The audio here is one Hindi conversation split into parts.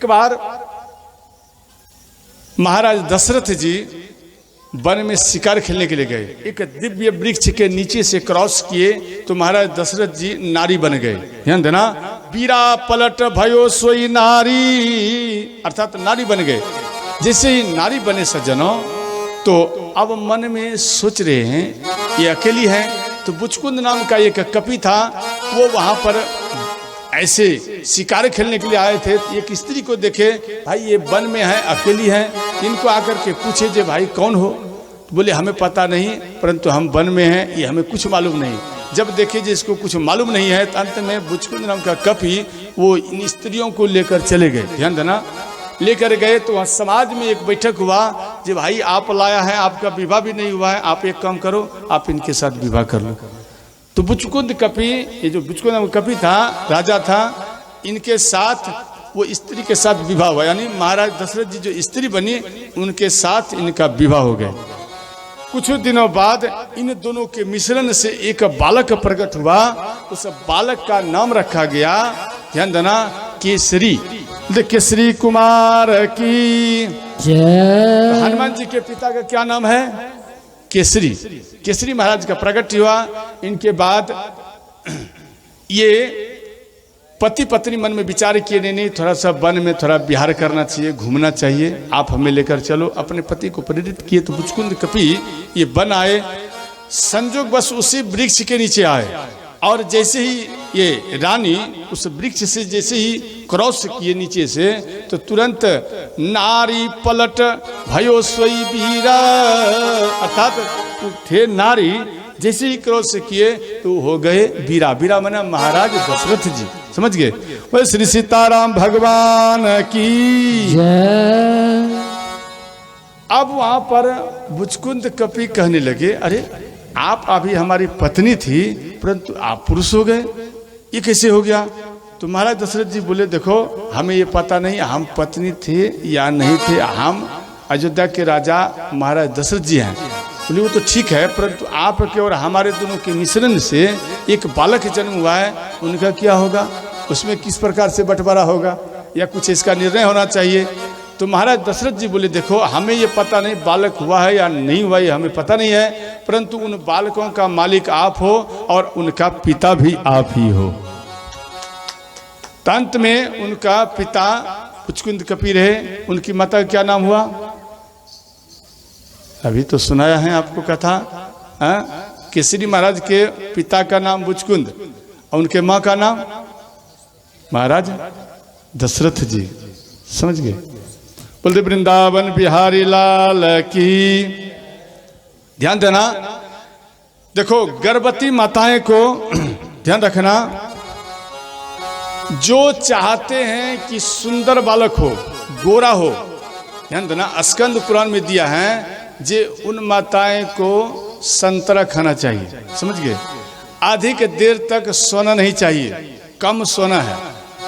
एक बार महाराज दशरथ जी वन में शिकार खेलने के लिए गए। एक दिव्य वृक्ष के नीचे से क्रॉस किए तो महाराज दशरथ जी नारी बन गए। ध्यान देना, बीरा पलट भयो सोई नारी, अर्थात नारी बन गए। जैसे ही नारी बने सज्जनों, तो अब मन में सोच रहे हैं ये अकेली है। तो बुचकुंद नाम का एक कपि था, वो वहां पर ऐसे शिकार खेलने के लिए आए थे। एक स्त्री को देखे, भाई ये वन में है, अकेली है, इनको आकर के पूछे जे भाई कौन हो? तो बोले हमें पता नहीं, परंतु हम वन में हैं, ये हमें कुछ मालूम नहीं। जब देखे जिसको कुछ मालूम नहीं है, तो अंत में बुचकुंद नाम का कपि वो इन स्त्रियों को लेकर चले गए। ध्यान देना, लेकर गए तो वहाँ समाज में एक बैठक हुआ जे भाई आप लाया है, आपका विवाह भी नहीं हुआ है, आप एक काम करो, आप इनके साथ विवाह कर लो। तो बुचकुंद कपि, ये जो बुचकुंद नाम कपि था, राजा था, इनके साथ वो स्त्री के साथ विवाह हुआ। यानी महाराज दशरथ जी जो स्त्री बनी, उनके साथ इनका विवाह हो गया। कुछ दिनों बाद इन दोनों के मिश्रण से एक बालक प्रकट हुआ। उस बालक का नाम रखा गया, ध्यान देना, केसरी। केसरी कुमार की जय। हनुमान जी के पिता का क्या नाम है? केसरी। केसरी महाराज का प्रकट हुआ। इनके बाद ये पति पत्नी मन में विचार किए, नहीं थोड़ा सा वन में थोड़ा विहार करना चाहिए, घूमना चाहिए, आप हमें लेकर चलो। अपने पति को प्रेरित किए तो बुचकुंद कपि ये वन आए। संजोग बस उसी वृक्ष के नीचे आए, और जैसे ही ये रानी उस वृक्ष से जैसे ही क्रॉस किए नीचे से, तो तुरंत नारी पलट भयो सोई बीरा, अर्थात थे नारी, जैसे ही क्रॉस किए तो हो गए बीरा। बीरा माना महाराज दशरथ जी, समझ गए? वो श्री सीताराम भगवान की जय। अब वहां पर बुचकुंद कपि कहने लगे, अरे आप अभी हमारी पत्नी थी, परंतु आप पुरुष हो गए, ये कैसे हो गया? तो महाराज दशरथ जी बोले, देखो हमें ये पता नहीं हम पत्नी थे या नहीं थे, हम अयोध्या के राजा महाराज दशरथ जी हैं। बोले वो तो ठीक है, परंतु आपके और हमारे दोनों के मिश्रण से एक बालक जन्म हुआ है, उनका क्या होगा? उसमें किस प्रकार से बंटवारा होगा, या कुछ इसका निर्णय होना चाहिए। तो महाराज दशरथ जी बोले, देखो हमें ये पता नहीं बालक हुआ है या नहीं हुआ, ये हमें पता नहीं है, परंतु उन बालकों का मालिक आप हो और उनका पिता भी आप ही हो। अंत में उनका पिता बुचकुंद कपि रहे, उनकी माता का क्या नाम हुआ? अभी तो सुनाया है आपको कथा। केसरी महाराज के पिता का नाम बुचकुंद और उनके माँ का नाम महाराज दशरथ जी, समझ गए? बोलते वृंदावन बिहारी लाल की। ध्यान देना, देखो गर्भवती माताएं को ध्यान रखना, जो चाहते हैं कि सुंदर बालक हो, गोरा हो, ध्यान देना, स्कंद पुराण में दिया है जे उन माताएं को संतरा खाना चाहिए, समझ गए? अधिक देर तक सोना नहीं चाहिए, कम सोना है,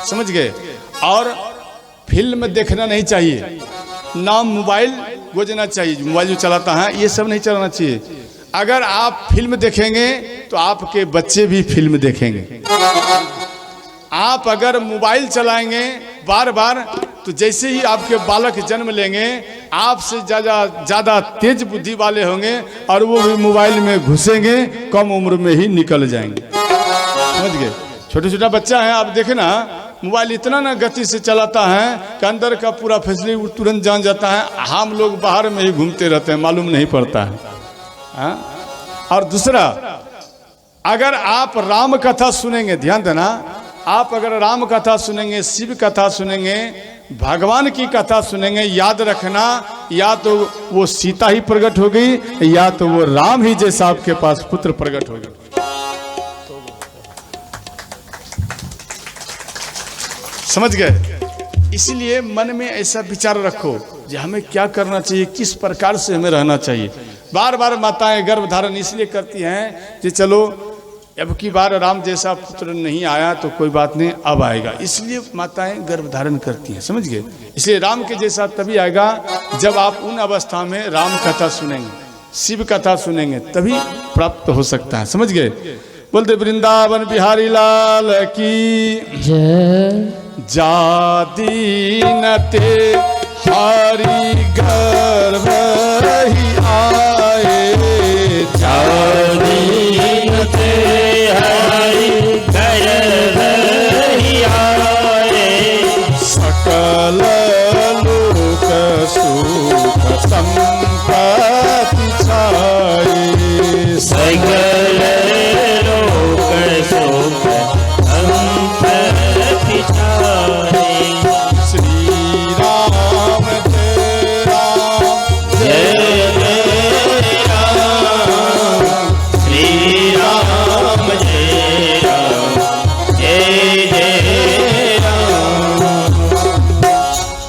समझ गए? और फिल्म देखना नहीं चाहिए, ना मोबाइल गोजना चाहिए, मोबाइल जो चलाता है ये सब नहीं चलाना चाहिए। अगर आप फिल्म देखेंगे तो आपके बच्चे भी फिल्म देखेंगे। आप अगर मोबाइल चलाएंगे बार बार, तो जैसे ही आपके बालक जन्म लेंगे, आपसे ज़्यादा तेज बुद्धि वाले होंगे और वो भी मोबाइल में घुसेंगे, कम उम्र में ही निकल जाएंगे, समझ गए? छोटा छोटा बच्चा है, आप देखें ना, मोबाइल इतना ना गति से चलाता है कि अंदर का पूरा फैसिलिटी तुरंत जान जाता है। हम लोग बाहर में ही घूमते रहते हैं, मालूम नहीं पड़ता है। और दूसरा, अगर आप राम कथा सुनेंगे, ध्यान देना, आप अगर राम कथा सुनेंगे, शिव कथा सुनेंगे, भगवान की कथा सुनेंगे, याद रखना, या तो वो सीता ही प्रकट हो गई, या तो वो राम ही जैसा आपके पास पुत्र प्रकट हो गया। समझ गए? इसलिए मन में ऐसा विचार रखो कि हमें क्या करना चाहिए, किस प्रकार से हमें रहना चाहिए। बार बार माताएं गर्भ धारण इसलिए करती हैं कि चलो अब की बार राम जैसा पुत्र नहीं आया तो कोई बात नहीं, अब आएगा, इसलिए माताएं गर्भ धारण करती हैं, समझ गए? इसलिए राम के जैसा तभी आएगा जब आप उन अवस्था में राम कथा सुनेंगे, शिव कथा सुनेंगे, तभी प्राप्त हो सकता है, समझ गए? बोलते वृंदावन बिहारी लाल की जय। जादीनते हरि गर्भ ही आए, जादीनते हरि गर्भ ही आए, सकल लोक सुख संपत्ति छाए, सकल लोक सुख संपत्ति छाए। श्री राम जय राम जय राम, श्री राम जय राम, जय राम।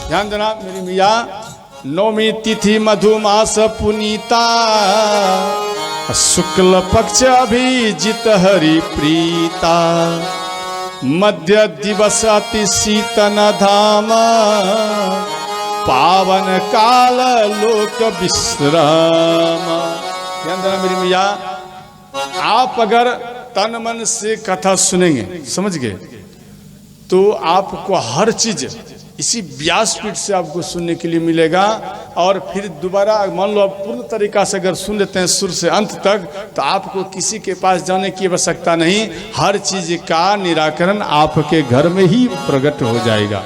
ध्यान देना मेरी मिया। नौमी तिथि मधुमास पुनीता, शुक्ल पक्ष अभिजित हरि प्रीता, मध्य दिवस अति शीतन धाम, पावन काल लोक विश्राम। ध्यान देना मेरी मिया, आप अगर तन मन से कथा सुनेंगे, समझ गए, तो आपको हर चीज इसी व्यासपीठ से आपको सुनने के लिए मिलेगा। और फिर दोबारा मान लो आप पूर्ण तरीका से अगर सुन लेते हैं शुरू से अंत तक, तो आपको किसी के पास जाने की आवश्यकता नहीं, हर चीज का निराकरण आपके घर में ही प्रकट हो जाएगा।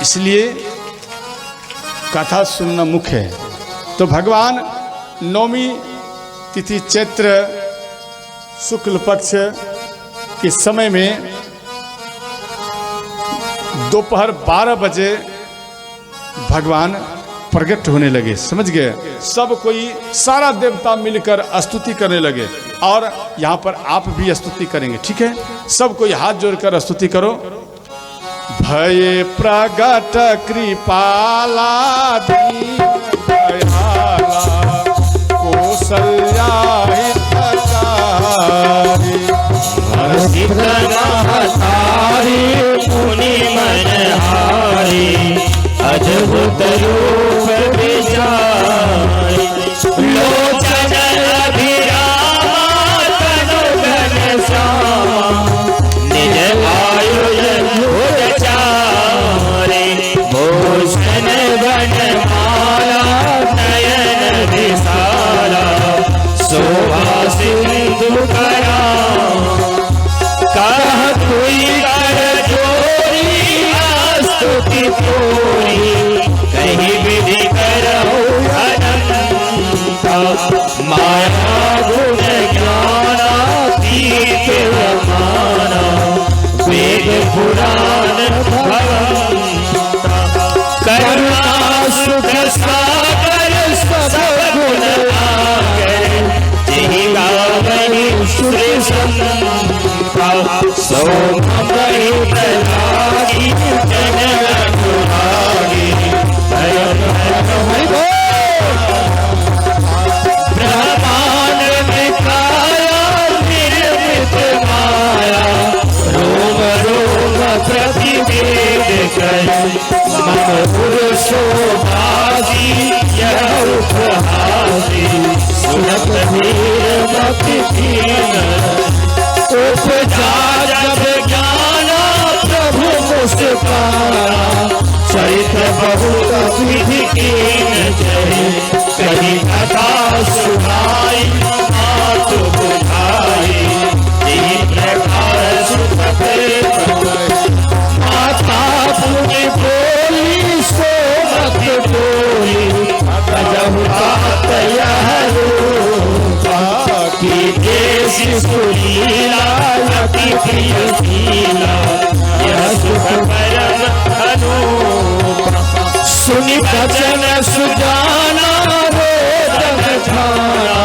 इसलिए कथा सुनना मुख्य है। तो भगवान नौमी तिथि चैत्र शुक्ल पक्ष के समय में दोपहर 12 बजे भगवान प्रकट होने लगे, समझ गए। सब कोई सारा देवता मिलकर स्तुति करने लगे, और यहाँ पर आप भी स्तुति करेंगे, ठीक है। सब कोई हाथ जोड़कर स्तुति करो। भये प्रगट कृपाला दीन दयाला, कौसल्या हितकारी, मुनि मनहारी, अद्भुत रूप विचारी, लोचन अभिरामा तनु घनश्यामा, निज आयुध भुज चारे, भूषण वनमाला नयन विशाला, शोभा सिंधु करा, कह कोई कर जोरी स्तुति पूरी, कहीं विधि करो अनंता, माया गुण ज्ञानातीत रमाना, वेद पुराण भवंता, करुणा सुख सागर सब गुण आगर, जिहि गावहि सुर संता, सोमहि प्रलागी जन अनुरागी, ब्रह्मांड में काया निर्मित माया, रोम रोम प्रतिवेद कर, मम पुरुषोभागी यह उपहासी, सुनत धीर मति दीन, उपजा जब ज्ञाना प्रभु मुस्काना, चरित्र बहुत विधि कीन जय, कहीं कथा सुनाई मातु बुझाई, यही प्रकार सुख माता पुनि बोली सोमत बोली, अजहु तात यह रूपा, की देसी सुलीला अति प्रिय लीला, यह सुख परम अनूपा, सुनि बचन सुजाना रोदन खाना,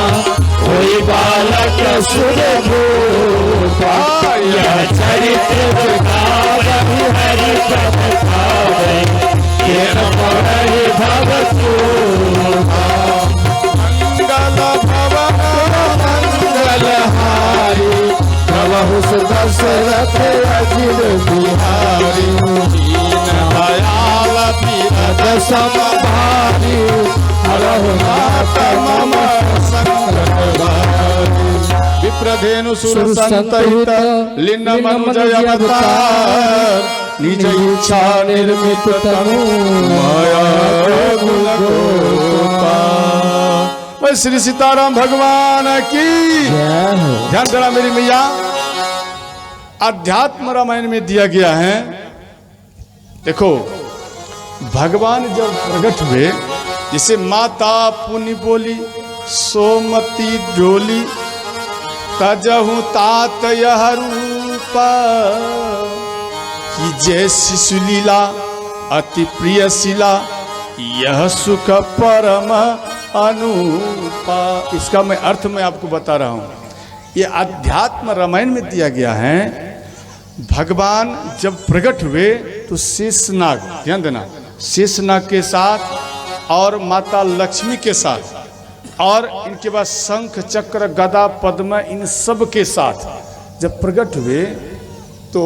कोई बालक सुर भूपा, यह चरित्र गावहि हरि पद पावै, ये न पढ़हि भवतूपा, मंगल भवन मंगलहारी, प्रभु दशरथ अजिर बिहारी, दीन दयाल बीरज समभारी, हरहु नाथ मम संकट भारी, विप्र इंद्रधेनु सुर संतहित लिन्न मनुजय अवतार निज इच्छा निर्मित तनु माया गुण गोपाल। श्री सीताराम भगवान की ध्यान देना मेरी मैया। अध्यात्म रामायण में दिया गया है, देखो भगवान जब प्रकट हुए, जैसे माता पुनि बोली सोमती डोली तजहु तात यह रूपा कि जैसी सुलीला अति प्रिय शिला यह सुख परम अनुपा। इसका मैं अर्थ में आपको बता रहा हूं। ये अध्यात्म रामायण में दिया गया है। भगवान जब प्रकट हुए तो शेषनाग, ध्यान देना, शेषनाग के साथ और माता लक्ष्मी के साथ और इनके बाद शंख चक्र गदा पद्म इन सब के साथ जब प्रकट हुए तो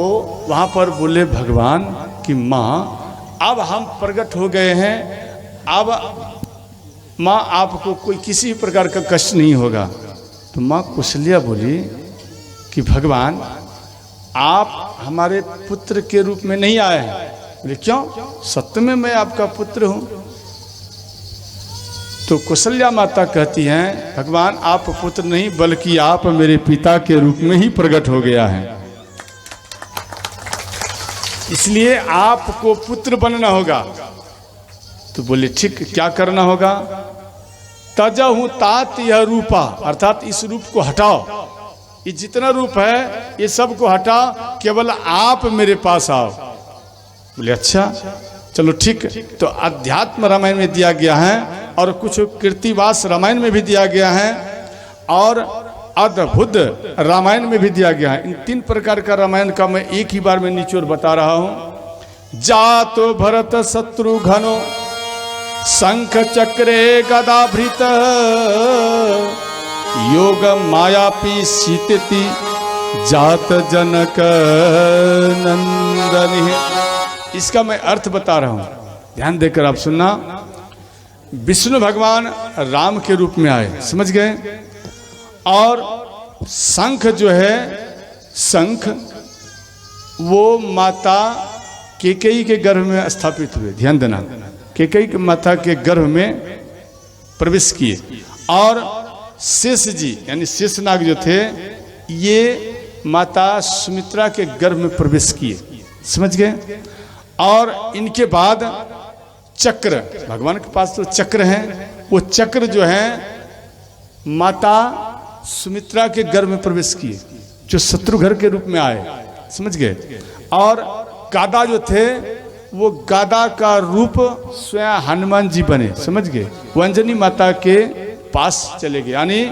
वहाँ पर बोले भगवान कि माँ अब हम प्रकट हो गए हैं, अब माँ आपको कोई किसी प्रकार का कष्ट नहीं होगा। तो माँ कुशल्या बोली कि भगवान आप हमारे पुत्र के रूप में नहीं आए हैं। बोले क्यों? सत्य में मैं आपका पुत्र हूँ। तो कौशल्या माता कहती हैं भगवान आप पुत्र नहीं बल्कि आप मेरे पिता के रूप में ही प्रकट हो गया है, इसलिए आपको पुत्र बनना होगा। तो बोले ठीक, क्या करना होगा? तजहु तात यह रूपा, अर्थात इस रूप को हटाओ, ये जितना रूप है ये सब को हटाओ, केवल आप मेरे पास आओ। बोले अच्छा चलो ठीक। तो अध्यात्म रामायण में दिया गया है और कुछ कृतिवास रामायण में भी दिया गया है और अद्भुत रामायण में भी दिया गया है। इन तीन प्रकार का रामायण का मैं एक ही बार में निचोड़ बता रहा हूं। जातो भरत शत्रुघ्नो शंख चक्रे गदाभृत योग मायापी सीतति जात जनक नंदन। इसका मैं अर्थ बता रहा हूं, ध्यान देकर आप सुनना। विष्णु भगवान राम के रूप में आए, समझ गए? और शंख जो है, शंख वो माता कैकेयी के गर्भ में स्थापित हुए, ध्यान देना, कैकेयी के माता के गर्भ में प्रवेश किए। और शेष जी यानी शेषनाग जो थे ये माता सुमित्रा के गर्भ में प्रवेश किए, समझ गए? और इनके बाद चक्र, भगवान के पास तो चक्र हैं, वो चक्र जो है माता सुमित्रा के गर्भ में प्रवेश किए, जो शत्रुघ्न के रूप में आए, समझ गए? और गादा जो थे वो गादा का रूप स्वयं हनुमान जी बने, समझ गए? वो अंजनी माता के पास चले गए, यानी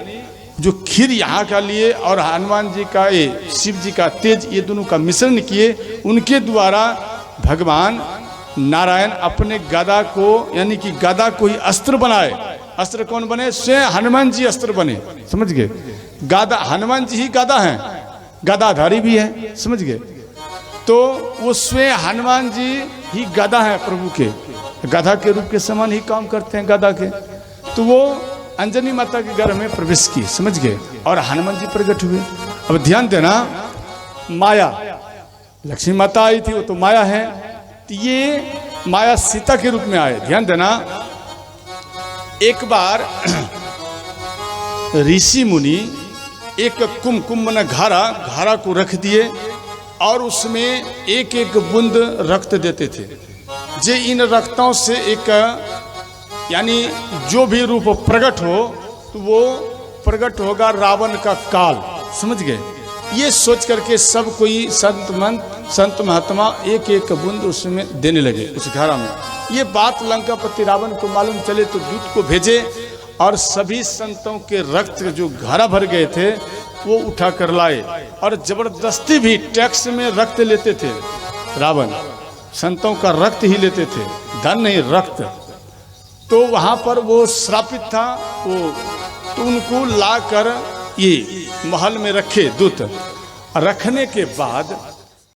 जो खीर यहाँ का लिए और हनुमान जी का, ये शिव जी का तेज, ये दोनों का मिश्रण किए, उनके द्वारा भगवान नारायण अपने गदा को, यानी कि गदा को ही अस्त्र बनाए। अस्त्र कौन बने? स्वयं हनुमान जी अस्त्र बने, समझ गए? गदा, हनुमान जी ही गदा हैं, गदाधारी भी है, समझ गए? तो वो स्वयं हनुमान जी ही गदा है प्रभु के, गधा के रूप के समान ही काम करते हैं गदा के। तो वो अंजनी माता के गर्भ में प्रवेश किए, समझ गए? और हनुमान जी प्रकट हुए। अब ध्यान देना, माया लक्ष्मी माता आई थी, वो तो माया है, तो ये माया सीता के रूप में आए। ध्यान देना, एक बार ऋषि मुनि एक कुमकुम में घारा को रख दिए और उसमें एक एक बूंद रक्त देते थे। जे इन रक्तों से एक, यानी जो भी रूप प्रकट हो तो वो प्रकट होगा रावण का काल, समझ गए? ये सोच करके सब कोई संत महात्मा एक एक बूंद उसमें देने लगे उस घारा में। ये बात लंकापति रावण को मालूम चले तो दूत को भेजे और सभी संतों के रक्त जो घारा भर गए थे वो उठा कर लाए और जबरदस्ती भी टैक्स में रक्त लेते थे। रावण संतों का रक्त ही लेते थे, धन नहीं रक्त। तो वहाँ पर वो श्रापित था, वो तो उनको ला कर ये महल में रखे दूत। रखने के बाद